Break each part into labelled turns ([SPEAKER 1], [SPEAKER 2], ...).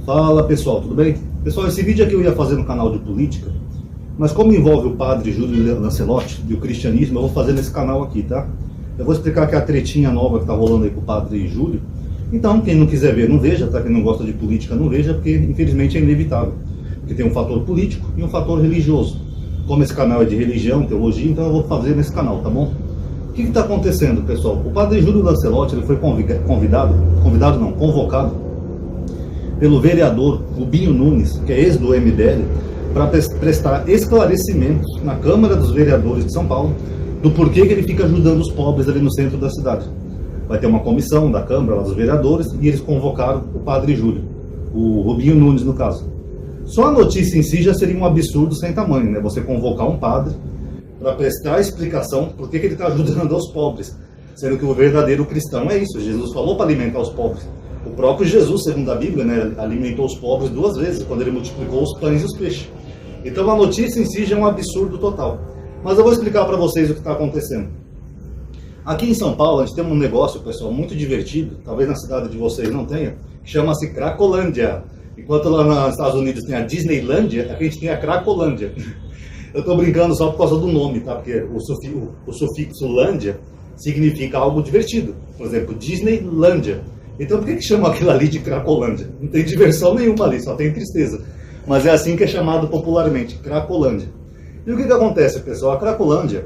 [SPEAKER 1] Fala pessoal, tudo bem? Pessoal, esse vídeo aqui eu ia fazer no canal de política, mas como envolve o padre Júlio Lancelotti e o cristianismo, eu vou fazer nesse canal aqui, tá? Eu vou explicar aqui a tretinha nova que tá rolando aí com o padre Júlio. Então, quem não quiser ver, não veja, tá? Quem não gosta de política, não veja, porque infelizmente é inevitável. Porque tem um fator político e um fator religioso. Como esse canal é de religião, teologia, então eu vou fazer nesse canal, tá bom? O que está acontecendo, pessoal? O padre Júlio Lancelotti ele foi convocado pelo vereador Rubinho Nunes, que é ex do MBL, para prestar esclarecimentos na Câmara dos Vereadores de São Paulo do porquê que ele fica ajudando os pobres ali no centro da cidade. Vai ter uma comissão da Câmara lá dos Vereadores e eles convocaram o padre Júlio, o Rubinho Nunes no caso. Só a notícia em si já seria um absurdo sem tamanho, né? Você convocar um padre para prestar explicação por que ele está ajudando aos pobres, sendo que o verdadeiro cristão é isso. Jesus falou para alimentar os pobres. O próprio Jesus, segundo a Bíblia, né, alimentou os pobres 2 vezes, quando ele multiplicou os pães e os peixes. Então a notícia em si já é um absurdo total. Mas eu vou explicar para vocês o que está acontecendo. Aqui em São Paulo, a gente tem um negócio, pessoal, muito divertido, talvez na cidade de vocês não tenha, que chama-se Cracolândia. Enquanto lá nos Estados Unidos tem a Disneylândia, aqui a gente tem a Cracolândia. Eu estou brincando só por causa do nome, tá? Porque o sufixo lândia significa algo divertido. Por exemplo, Disneylândia. Então por que chama aquilo ali de Cracolândia? Não tem diversão nenhuma ali, só tem tristeza. Mas é assim que é chamado popularmente, Cracolândia. E o que acontece, pessoal? A Cracolândia,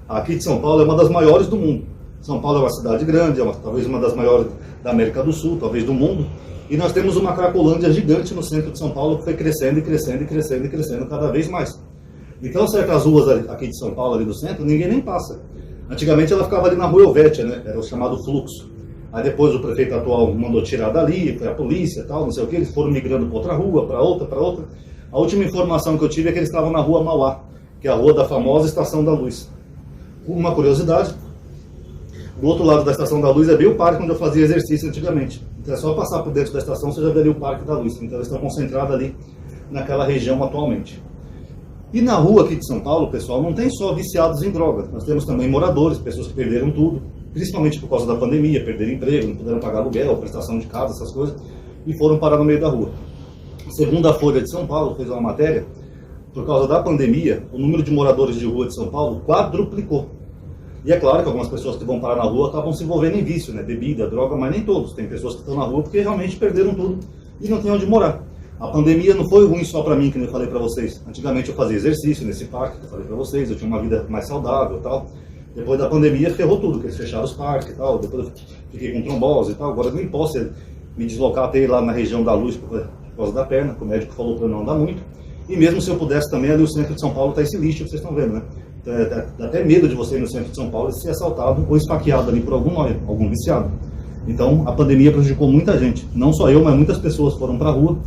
[SPEAKER 1] aqui de São Paulo, é uma das maiores do mundo. São Paulo é uma cidade grande, talvez uma das maiores da América do Sul, talvez do mundo. E nós temos uma Cracolândia gigante no centro de São Paulo que foi crescendo e crescendo e crescendo e crescendo cada vez mais. Então certas ruas aqui de São Paulo, ali do centro, ninguém nem passa. Antigamente ela ficava ali na Rua Helvétia, né? Era o chamado fluxo. Aí depois o prefeito atual mandou tirar dali, foi a polícia e tal, não sei o que, eles foram migrando para outra rua, para outra, para outra. A última informação que eu tive é que eles estavam na Rua Mauá, que é a rua da famosa Estação da Luz. Uma curiosidade, do outro lado da Estação da Luz é bem o parque onde eu fazia exercício antigamente. Então é só passar por dentro da estação, você já veria o Parque da Luz. Então eles estão concentrados ali naquela região atualmente. E na rua aqui de São Paulo, pessoal, não tem só viciados em drogas. Nós temos também moradores, pessoas que perderam tudo, principalmente por causa da pandemia, perderam emprego, não puderam pagar aluguel, prestação de casa, essas coisas, e foram parar no meio da rua. Segundo a Folha de São Paulo, fez uma matéria, por causa da pandemia, o número de moradores de rua de São Paulo quadruplicou. E é claro que algumas pessoas que vão parar na rua acabam se envolvendo em vício, né? Bebida, droga, mas nem todos. Tem pessoas que estão na rua porque realmente perderam tudo e não tem onde morar. A pandemia não foi ruim só para mim, que eu falei para vocês. Antigamente eu fazia exercício nesse parque, que eu falei para vocês, eu tinha uma vida mais saudável e tal. Depois da pandemia ferrou tudo, porque eles fecharam os parques e tal. Depois eu fiquei com trombose e tal. Agora eu nem posso me deslocar até ir lá na região da Luz por causa da perna, que o médico falou para eu não andar muito. E mesmo se eu pudesse também, ali o centro de São Paulo está esse lixo que vocês estão vendo, né? Dá até medo de você ir no centro de São Paulo e ser assaltado ou esfaqueado ali por algum viciado. Então a pandemia prejudicou muita gente. Não só eu, mas muitas pessoas foram para a rua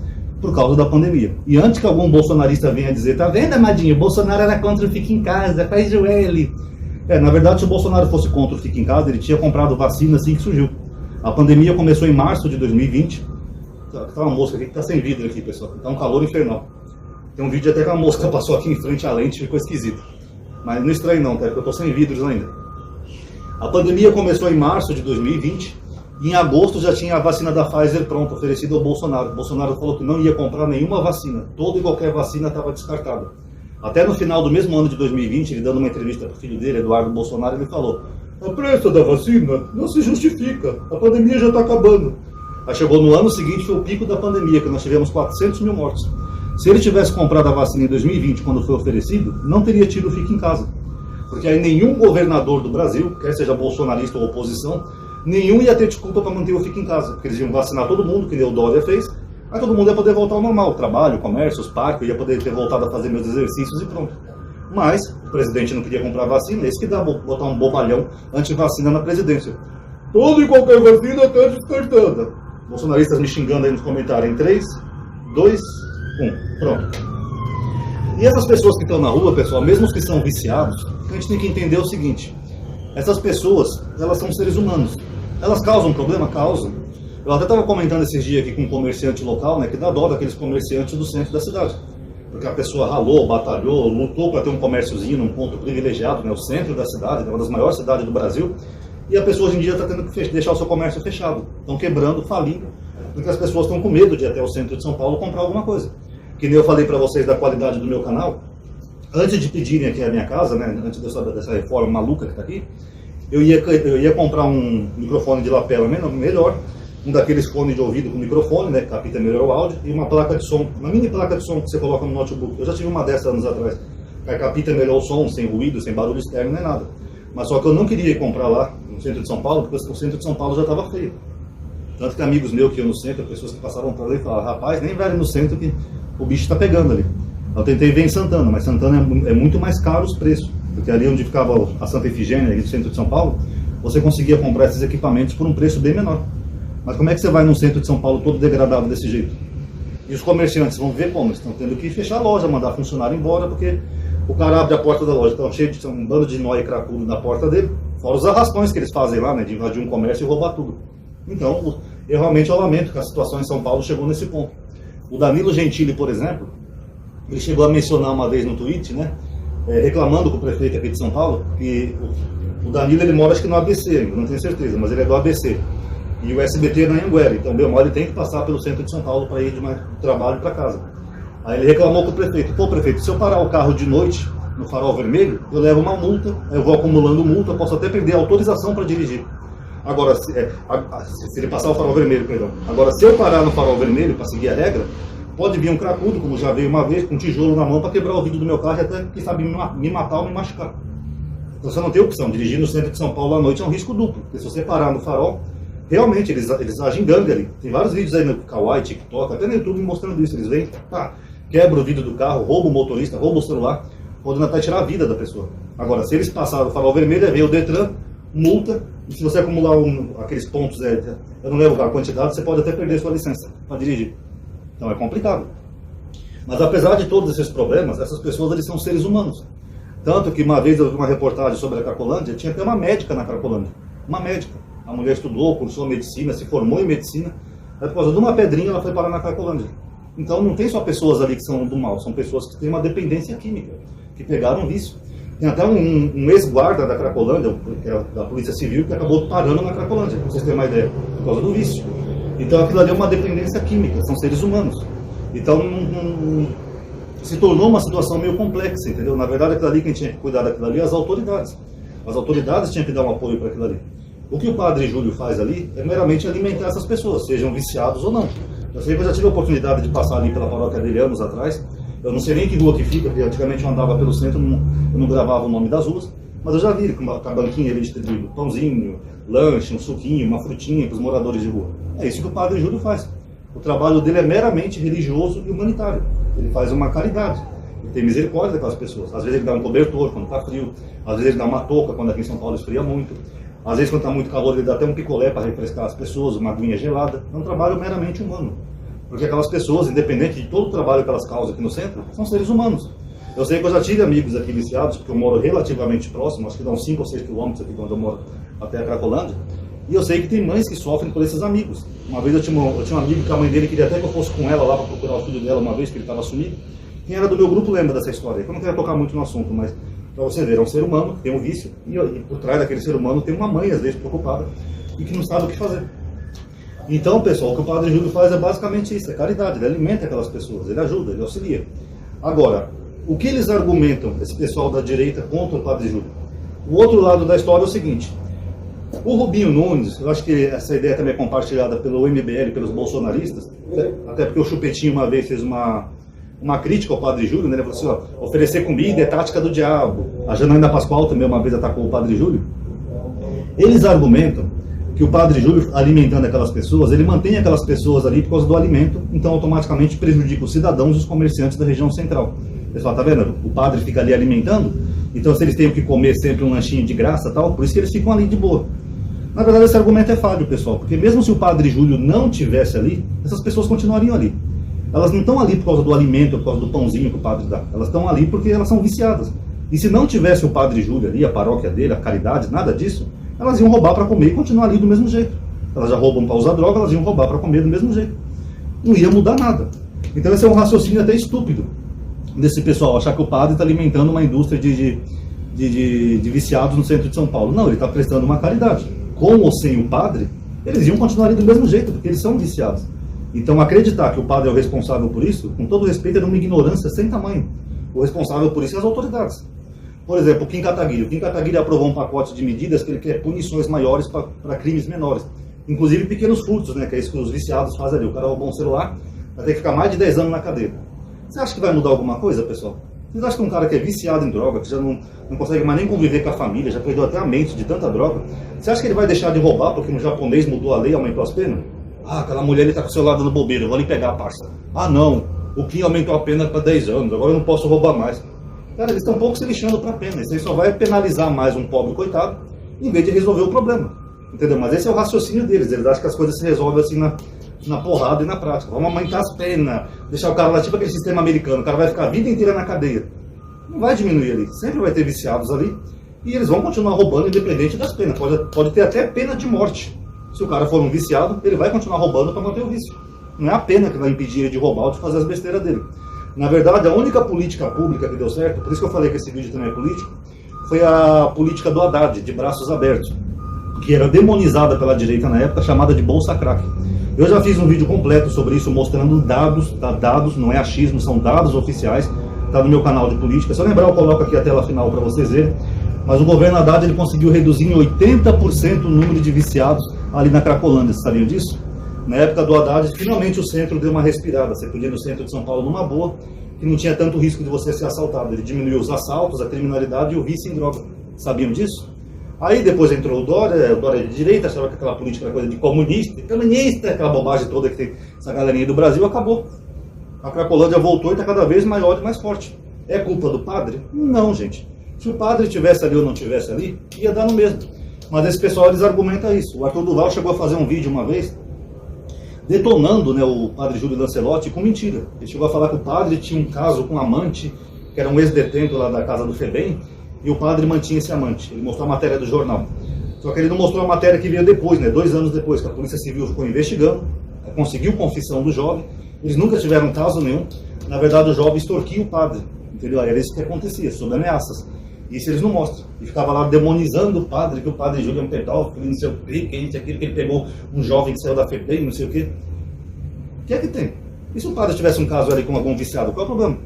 [SPEAKER 1] por causa da pandemia. E antes que algum bolsonarista venha dizer, tá vendo, amadinho, o Bolsonaro era contra o Fica em Casa, faz joelho. Na verdade, se o Bolsonaro fosse contra o Fica em Casa, ele tinha comprado vacina assim que surgiu. A pandemia começou em março de 2020. Tá uma mosca aqui que tá sem vidro aqui, pessoal. Tá um calor infernal. Tem um vídeo até que a mosca passou aqui em frente à lente e ficou esquisito. Mas não estranho não, tá? Porque eu tô sem vidros ainda. A pandemia começou em março de 2020 e em agosto já tinha a vacina da Pfizer pronta, oferecida ao Bolsonaro. O Bolsonaro falou que não ia comprar nenhuma vacina. Toda e qualquer vacina estava descartada. Até no final do mesmo ano de 2020, ele dando uma entrevista para o filho dele, Eduardo Bolsonaro, ele falou: a pressa da vacina não se justifica, a pandemia já está acabando. Aí chegou no ano seguinte, foi o pico da pandemia, que nós tivemos 400 mil mortos. Se ele tivesse comprado a vacina em 2020, quando foi oferecido, não teria tido Fica em Casa. Porque aí nenhum governador do Brasil, quer seja bolsonarista ou oposição, nenhum ia ter desculpa para manter o Fica em Casa. Porque eles iam vacinar todo mundo, que nem o Dória fez, aí todo mundo ia poder voltar ao normal, o trabalho, o comércio, os parques, eu ia poder ter voltado a fazer meus exercícios e pronto. Mas o presidente não queria comprar vacina, esse que dá botar um bobalhão anti-vacina na presidência. Toda e qualquer vacina está descartada. Bolsonaristas me xingando aí nos comentários em 3, 2, 1. Pronto. E essas pessoas que estão na rua, pessoal, mesmo os que são viciados, a gente tem que entender o seguinte: essas pessoas, elas são seres humanos. Elas causam problema? Causam. Eu até estava comentando esses dias aqui com um comerciante local, né, que dá dó daqueles comerciantes do centro da cidade. Porque a pessoa ralou, batalhou, lutou para ter um comérciozinho num ponto privilegiado, né, o centro da cidade, uma das maiores cidades do Brasil, e a pessoa hoje em dia está tendo que deixar o seu comércio fechado. Estão quebrando, falindo, porque as pessoas estão com medo de ir até o centro de São Paulo comprar alguma coisa. Que nem eu falei para vocês da qualidade do meu canal, antes de pedirem aqui a minha casa, né, antes dessa reforma maluca que está aqui, eu ia comprar um microfone de lapela melhor, um daqueles fones de ouvido com microfone, né, que capta melhor o áudio, e uma placa de som, uma mini placa de som que você coloca no notebook. Eu já tive uma dessas anos atrás, que capta melhor o som, sem ruído, sem barulho externo, nem nada. Mas só que eu não queria ir comprar lá, no centro de São Paulo, porque o centro de São Paulo já estava feio. Tanto que amigos meus que iam no centro, pessoas que passavam por ali, falavam, rapaz, nem vai no centro que o bicho está pegando ali. Eu tentei ver em Santana, mas Santana é muito mais caro os preços, porque ali onde ficava a Santa Efigênia, ali no centro de São Paulo, você conseguia comprar esses equipamentos por um preço bem menor. Mas como é que você vai num centro de São Paulo todo degradado desse jeito? E os comerciantes vão ver como? Eles estão tendo que fechar a loja, mandar funcionário embora, porque o cara abre a porta da loja, está cheio de um bando de nó e cracudo na porta dele, fora os arrastões que eles fazem lá, né, de invadir um comércio e roubar tudo. Então, eu realmente lamento que a situação em São Paulo chegou nesse ponto. O Danilo Gentili, por exemplo, ele chegou a mencionar uma vez no tweet, né, reclamando com o prefeito aqui de São Paulo, que o Danilo ele mora acho que no ABC, não tenho certeza, mas ele é do ABC. E o SBT é na Anhanguera, então meu ele tem que passar pelo centro de São Paulo para ir de trabalho para casa. Aí ele reclamou com o prefeito, pô prefeito, se eu parar o carro de noite no farol vermelho, eu levo uma multa, eu vou acumulando multa, eu posso até perder a autorização para dirigir. Agora, se ele passar o farol vermelho, perdão. Agora, se eu parar no farol vermelho para seguir a regra, pode vir um cracudo, como já veio uma vez, com um tijolo na mão para quebrar o vidro do meu carro e até, quem sabe, me matar ou me machucar. Então você não tem opção, dirigir no centro de São Paulo à noite é um risco duplo, porque se você parar no farol, realmente eles agem gangue ali. Tem vários vídeos aí no Kawaii, TikTok, até no YouTube mostrando isso. Eles vêm, quebra o vidro do carro, rouba o motorista, rouba o celular, podendo até tirar a vida da pessoa. Agora, se eles passaram o farol vermelho, vem o Detran, multa, e se você acumular aqueles pontos, eu não lembro a quantidade, você pode até perder sua licença para dirigir. Então é complicado. Mas apesar de todos esses problemas, essas pessoas eles são seres humanos. Tanto que uma vez eu vi uma reportagem sobre a Cracolândia, tinha até uma médica na Cracolândia. Uma médica. A mulher estudou, cursou medicina, se formou em medicina. Aí, por causa de uma pedrinha, ela foi parar na Cracolândia. Então não tem só pessoas ali que são do mal, são pessoas que têm uma dependência química, que pegaram vício. Tem até um ex-guarda da Cracolândia, que é da Polícia Civil, que acabou parando na Cracolândia, pra vocês terem uma ideia, por causa do vício. Então aquilo ali é uma dependência química, são seres humanos. Então se tornou uma situação meio complexa, entendeu? Na verdade, aquilo ali, quem tinha que cuidar daquilo ali é as autoridades. As autoridades tinham que dar um apoio para aquilo ali. O que o Padre Júlio faz ali é meramente alimentar essas pessoas, sejam viciados ou não. Eu sei que eu já tive a oportunidade de passar ali pela paróquia dele anos atrás. Eu não sei nem que rua que fica, porque antigamente eu andava pelo centro, eu não gravava o nome das ruas, mas eu já vi com a banquinha ali distribuindo pãozinho, lanche, um suquinho, uma frutinha para os moradores de rua. É isso que o Padre Júlio faz. O trabalho dele é meramente religioso e humanitário. Ele faz uma caridade. Ele tem misericórdia daquelas pessoas. Às vezes ele dá um cobertor quando está frio, às vezes ele dá uma touca quando aqui em São Paulo esfria muito. Às vezes, quando está muito calor, ele dá até um picolé para refrescar as pessoas, uma aguinha gelada. É um trabalho meramente humano. Porque aquelas pessoas, independente de todo o trabalho que elas causam aqui no centro, são seres humanos. Eu sei que eu já tive amigos aqui viciados, porque eu moro relativamente próximo, acho que dá uns 5 ou 6 quilômetros aqui de onde eu moro até a Cracolândia. E eu sei que tem mães que sofrem por esses amigos. Uma vez eu tinha um amigo que a mãe dele queria até que eu fosse com ela lá para procurar o filho dela uma vez, que ele estava sumido. Quem era do meu grupo lembra dessa história. Eu não quero tocar muito no assunto, mas para você ver, é um ser humano que tem um vício, e por trás daquele ser humano tem uma mãe, às vezes, preocupada, e que não sabe o que fazer. Então, pessoal, o que o Padre Júlio faz é basicamente isso, é caridade, ele alimenta aquelas pessoas, ele ajuda, ele auxilia. Agora, o que eles argumentam, esse pessoal da direita, contra o Padre Júlio? O outro lado da história é o seguinte: o Rubinho Nunes, eu acho que essa ideia também é compartilhada pelo MBL, pelos bolsonaristas, até porque o Chupetinho uma vez fez uma crítica ao Padre Júlio, né? Ele falou assim, ó, oferecer comida é tática do diabo. A Janaína Pascoal também uma vez atacou o Padre Júlio. Eles argumentam que o Padre Júlio, alimentando aquelas pessoas, ele mantém aquelas pessoas ali por causa do alimento, então automaticamente prejudica os cidadãos e os comerciantes da região central. Pessoal, tá vendo? O padre fica ali alimentando, então se eles têm que comer sempre um lanchinho de graça, tal, por isso que eles ficam ali de boa. Na verdade, esse argumento é falho, pessoal, porque mesmo se o Padre Júlio não tivesse ali, essas pessoas continuariam ali. Elas não estão ali por causa do alimento, por causa do pãozinho que o padre dá. Elas estão ali porque elas são viciadas. E se não tivesse o Padre Júlio ali, a paróquia dele, a caridade, nada disso, elas iam roubar para comer e continuar ali do mesmo jeito. Elas já roubam para usar droga, elas iam roubar para comer do mesmo jeito. Não ia mudar nada. Então esse é um raciocínio até estúpido desse pessoal, achar que o padre está alimentando uma indústria de viciados no centro de São Paulo. Não, ele está prestando uma caridade. Com ou sem o padre, eles iam continuar ali do mesmo jeito, porque eles são viciados. Então, acreditar que o padre é o responsável por isso, com todo respeito, é de uma ignorância sem tamanho. O responsável por isso é as autoridades. Por exemplo, o Kim Kataguiri. O Kim Kataguiri aprovou um pacote de medidas que ele quer punições maiores para crimes menores. Inclusive pequenos furtos, né? Que é isso que os viciados fazem ali. O cara roubou um celular, vai ter que ficar mais de 10 anos na cadeia. Você acha que vai mudar alguma coisa, pessoal? Vocês acham que um cara que é viciado em droga, que já não consegue mais nem conviver com a família, já perdeu até a mente de tanta droga, você acha que ele vai deixar de roubar porque um japonês mudou a lei e aumentou as penas? Ah, aquela mulher ele tá com o celular dando bobeira, eu vou ali pegar a parça. Ah não, o Kim aumentou a pena para 10 anos, agora eu não posso roubar mais. Cara, eles estão um pouco se lixando para a pena, isso aí só vai penalizar mais um pobre coitado, em vez de resolver o problema. Entendeu? Mas esse é o raciocínio deles, eles acham que as coisas se resolvem assim na porrada e na prática. Vamos aumentar as penas, deixar o cara lá tipo aquele sistema americano, o cara vai ficar a vida inteira na cadeia. Não vai diminuir ali, sempre vai ter viciados ali, e eles vão continuar roubando independente das penas, pode ter até pena de morte. Se o cara for um viciado, ele vai continuar roubando para manter o vício. Não é a pena que vai impedir ele de roubar ou de fazer as besteiras dele. Na verdade, a única política pública que deu certo, por isso que eu falei que esse vídeo também é político, foi a política do Haddad, de braços abertos, que era demonizada pela direita na época, chamada de Bolsa Crack. Eu já fiz um vídeo completo sobre isso, mostrando dados, não é achismo, são dados oficiais, está no meu canal de política. Se eu lembrar, eu coloco aqui a tela final para vocês verem. Mas o governo Haddad ele conseguiu reduzir em 80% o número de viciados ali na Cracolândia, vocês sabiam disso? Na época do Haddad, finalmente o centro deu uma respirada. Você podia ir no centro de São Paulo numa boa, que não tinha tanto risco de você ser assaltado. Ele diminuiu os assaltos, a criminalidade e o vício em droga. Sabiam disso? Aí depois entrou o Dória de direita, achava que aquela política era coisa de comunista, aquela bobagem toda que tem essa galerinha do Brasil, acabou. A Cracolândia voltou e está cada vez maior e mais forte. É culpa do padre? Não, gente. Se o padre estivesse ali ou não estivesse ali, ia dar no mesmo. Mas esse pessoal, eles argumentam isso. O Arthur Duval chegou a fazer um vídeo uma vez, detonando, né, o padre Júlio Lancelotti com mentira. Ele chegou a falar que o padre tinha um caso com um amante, que era um ex-detento lá da casa do FEBEM, e o padre mantinha esse amante. Ele mostrou a matéria do jornal. Só que ele não mostrou a matéria que veio depois, né, 2 anos depois, que a Polícia Civil ficou investigando, conseguiu confissão do jovem, eles nunca tiveram caso nenhum. Na verdade, o jovem extorquia o padre, entendeu? Era isso que acontecia, sob ameaças. Isso eles não mostram. E ficava lá demonizando o padre, que o padre Júlio é um pedófilo, não sei o quê, que isso, aquilo, que ele pegou um jovem que saiu da FEBEM, não sei o quê. O que é que tem? E se o padre tivesse um caso ali com algum viciado, qual é o problema?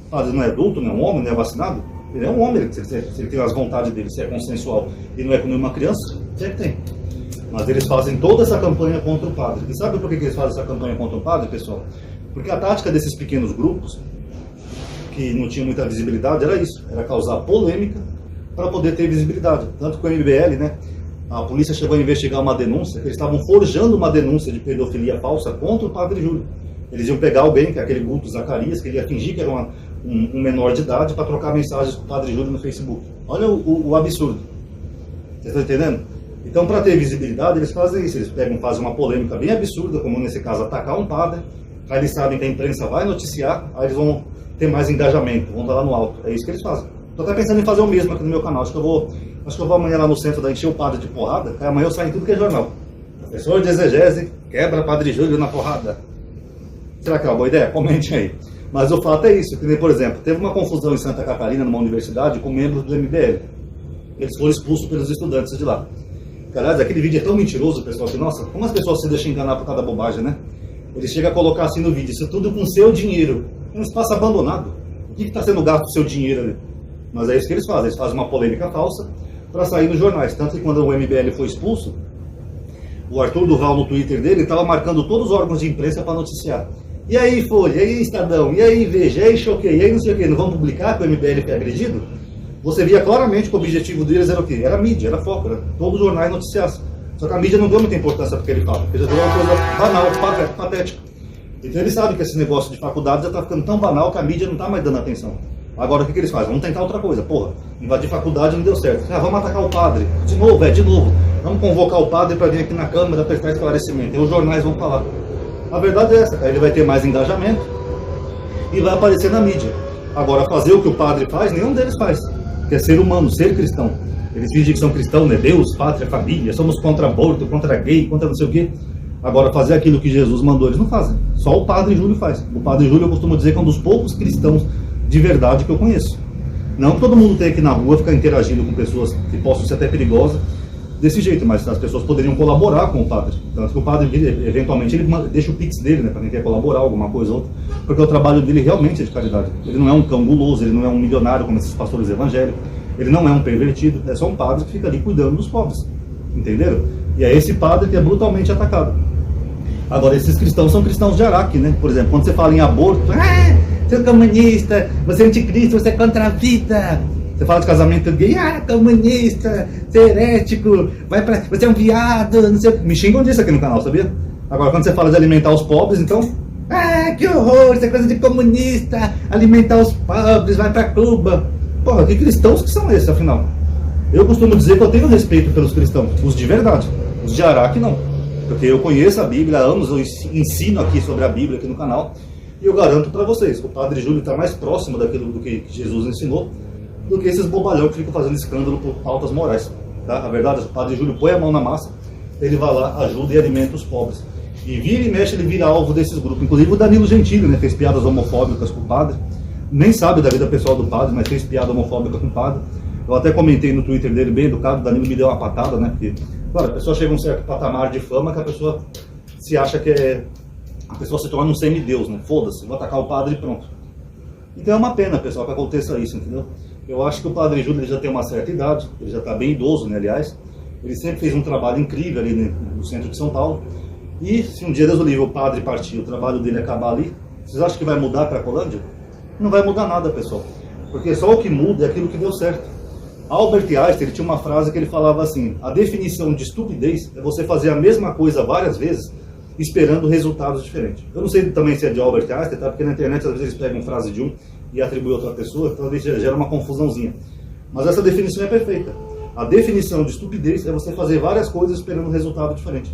[SPEAKER 1] O padre não é adulto, não é um homem, não é vacinado? Ele é um homem, se ele tem as vontades dele, se é consensual e não é como uma criança, o que é que tem? Mas eles fazem toda essa campanha contra o padre. E sabe por que eles fazem essa campanha contra o padre, pessoal? Porque a tática desses pequenos grupos, que não tinham muita visibilidade, era isso. Era causar polêmica para poder ter visibilidade. Tanto que o MBL, né, a polícia chegou a investigar uma denúncia, que eles estavam forjando uma denúncia de pedofilia falsa contra o padre Júlio. Eles iam pegar alguém, que é aquele Guto Zacarias, que ele ia fingir que era um menor de idade, para trocar mensagens com o padre Júlio no Facebook. Olha o absurdo. Vocês estão entendendo? Então, para ter visibilidade, eles fazem isso. Eles fazem uma polêmica bem absurda, como nesse caso, atacar um padre. Aí eles sabem que a imprensa vai noticiar, aí eles vão ter mais engajamento, vão estar lá no alto. É isso que eles fazem. Estou até pensando em fazer o mesmo aqui no meu canal. Acho que eu vou amanhã lá no centro encher o padre de porrada, que amanhã eu saio em tudo que é jornal. Professor de exegese quebra padre Júlio na porrada. Será que é uma boa ideia? Comente aí. Mas o fato é isso, que nem, por exemplo, teve uma confusão em Santa Catarina, numa universidade, com membros do MBL. Eles foram expulsos pelos estudantes de lá. Aliás, aquele vídeo é tão mentiroso, pessoal, que, nossa, como as pessoas se deixam enganar por cada bobagem, né? Ele chega a colocar assim no vídeo, isso tudo com seu dinheiro. É um espaço abandonado. O que está sendo gasto com seu dinheiro ali? Mas é isso que eles fazem uma polêmica falsa para sair nos jornais. Tanto que quando o MBL foi expulso, o Arthur Duval no Twitter dele estava marcando todos os órgãos de imprensa para noticiar. E aí Folha, e aí Estadão, e aí Veja, e aí Choquei, e aí não sei o que, não vão publicar que o MBL foi agredido? Você via claramente que o objetivo deles era o quê? Era mídia, era foco, era todos os jornais noticiassem. Só que a mídia não deu muita importância para o que ele fala, porque já virou uma coisa banal, patética. Então eles sabem que esse negócio de faculdade já está ficando tão banal que a mídia não está mais dando atenção. Agora o que eles fazem? Vamos tentar outra coisa. Porra, invadir faculdade não deu certo. Vamos atacar o padre. De novo. Vamos convocar o padre para vir aqui na Câmara prestar esclarecimento. E os jornais vão falar. A verdade é essa, cara. Ele vai ter mais engajamento e vai aparecer na mídia. Agora, fazer o que o padre faz, nenhum deles faz. Que é ser humano, ser cristão. Eles fingem que são cristãos, né? Deus, pátria, família, somos contra aborto, contra gay, contra não sei o quê. Agora, fazer aquilo que Jesus mandou, eles não fazem. Só o padre Júlio faz. O padre Júlio, eu costumo dizer que é um dos poucos cristãos de verdade que eu conheço. Não que todo mundo tenha que ir na rua ficar interagindo com pessoas que possam ser até perigosas desse jeito, mas as pessoas poderiam colaborar com o padre. Tanto que o padre, eventualmente, ele deixa o pix dele, né, para quem quer colaborar, alguma coisa ou outra, porque o trabalho dele realmente é de caridade. Ele não é um cão guloso, ele não é um milionário como esses pastores evangélicos, ele não é um pervertido, é só um padre que fica ali cuidando dos pobres, entenderam? E é esse padre que é brutalmente atacado. Agora, esses cristãos são cristãos de Araque, né? Por exemplo, quando você fala em aborto, você é comunista, você é anticristo, você é contra a vida. Você fala de casamento gay, comunista, você é herético, você é um viado, não sei. Me xingam disso aqui no canal, sabia? Agora, quando você fala de alimentar os pobres, então, que horror, isso é coisa de comunista, alimentar os pobres, vai pra Cuba. Porra, que cristãos que são esses, afinal? Eu costumo dizer que eu tenho respeito pelos cristãos, os de verdade, os de Araque não. Porque eu conheço a Bíblia há anos, eu ensino aqui sobre a Bíblia aqui no canal, e eu garanto para vocês, o Padre Júlio está mais próximo daquilo do que Jesus ensinou, do que esses bobalhão que ficam fazendo escândalo por pautas morais. Tá? A verdade é que o Padre Júlio põe a mão na massa, ele vai lá, ajuda e alimenta os pobres. E vira e mexe, ele vira alvo desses grupos. Inclusive o Danilo Gentili, né, fez piadas homofóbicas com o padre, nem sabe da vida pessoal do padre, mas fez piada homofóbica com o padre. Eu até comentei no Twitter dele, bem educado, o Danilo me deu uma patada, né, porque, claro, a pessoa chega a um certo patamar de fama que a pessoa se acha que é... A pessoa se torna um semideus, né, foda-se, vou atacar o padre e pronto. Então é uma pena, pessoal, que aconteça isso, entendeu? Eu acho que o Padre Júlio já tem uma certa idade, ele já está bem idoso, né, aliás. Ele sempre fez um trabalho incrível ali no centro de São Paulo. E se um dia, Deus o livre, o padre partir, o trabalho dele acabar ali, vocês acham que vai mudar para a Colândia? Não vai mudar nada, pessoal. Porque só o que muda é aquilo que deu certo. Albert Einstein, ele tinha uma frase que ele falava assim: a definição de estupidez é você fazer a mesma coisa várias vezes, esperando resultados diferentes. Eu não sei também se é de Albert Einstein, tá? Porque na internet às vezes eles pegam frase de um e atribuem a outra pessoa, então gera uma confusãozinha. Mas essa definição é perfeita. A definição de estupidez é você fazer várias coisas esperando um resultado diferente.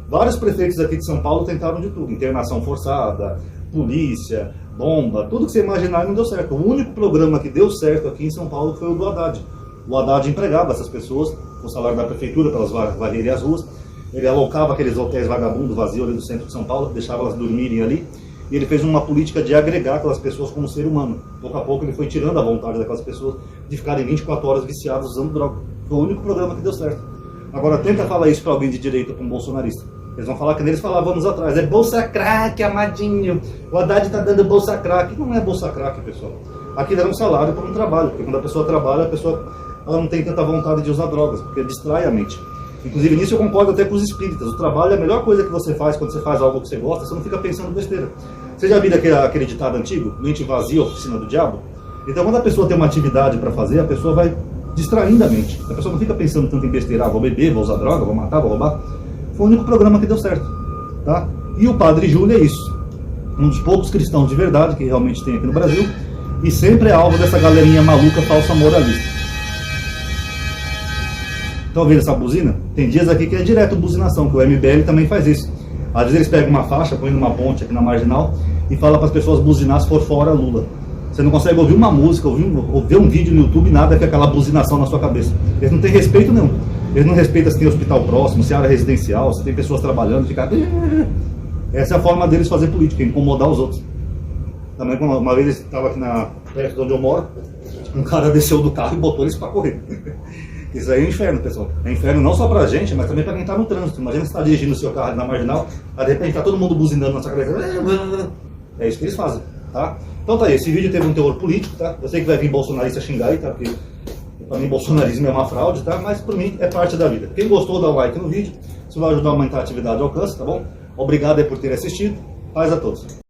[SPEAKER 1] Vários prefeitos aqui de São Paulo tentaram de tudo: internação forçada, polícia, bomba, tudo que você imaginar e não deu certo. O único programa que deu certo aqui em São Paulo foi o do Haddad. O Haddad empregava essas pessoas com o salário da prefeitura para elas varrerem as ruas. Ele alocava aqueles hotéis vagabundos vazios ali no centro de São Paulo, deixava elas dormirem ali. E ele fez uma política de agregar aquelas pessoas como ser humano. Pouco a pouco ele foi tirando a vontade daquelas pessoas de ficarem 24 horas viciadas usando droga. Foi o único programa que deu certo. Agora tenta falar isso para alguém de direita, para um bolsonarista. Eles vão falar que eles falavam anos atrás: é bolsa crack, amadinho. O Haddad está dando bolsa crack. Não é bolsa crack, pessoal. Aquilo era um salário para um trabalho. Porque quando a pessoa trabalha, a pessoa ela não tem tanta vontade de usar drogas, porque distrai a mente. Inclusive nisso eu concordo até com os espíritas. O trabalho é a melhor coisa que você faz quando você faz algo que você gosta, você não fica pensando besteira. Você já viu aquele ditado antigo? Mente vazia, oficina do diabo? Então quando a pessoa tem uma atividade para fazer, a pessoa vai distraindo a mente. A pessoa não fica pensando tanto em besteira: vou beber, vou usar droga, vou matar, vou roubar. Foi o único programa que deu certo. Tá? E o Padre Júlio é isso. Um dos poucos cristãos de verdade que realmente tem aqui no Brasil. E sempre é alvo dessa galerinha maluca, falsa moralista. Estão ouvindo essa buzina? Tem dias aqui que é direto buzinação, que o MBL também faz isso. Às vezes eles pegam uma faixa, põem numa ponte aqui na Marginal e falam para as pessoas buzinar se for fora Lula. Você não consegue ouvir uma música, ouvir um vídeo no YouTube, nada que aquela buzinação na sua cabeça. Eles não têm respeito nenhum. Eles não respeitam se tem hospital próximo, se é área residencial, se tem pessoas trabalhando, ficar... Essa é a forma deles fazer política, incomodar os outros. Também uma vez eu estava aqui perto de onde eu moro, um cara desceu do carro e botou eles para correr. Isso aí é um inferno, pessoal. É inferno não só pra gente, mas também pra quem tá no trânsito. Imagina você tá dirigindo o seu carro ali na Marginal, aí de repente tá todo mundo buzinando na sua cabeça. É isso que eles fazem, tá? Então tá aí, esse vídeo teve um teor político, tá? Eu sei que vai vir bolsonarista xingar aí, tá? Porque pra mim bolsonarismo é uma fraude, tá? Mas por mim é parte da vida. Quem gostou, dá um like no vídeo. Isso vai ajudar a aumentar a atividade de alcance, tá bom? Obrigado aí por ter assistido. Paz a todos.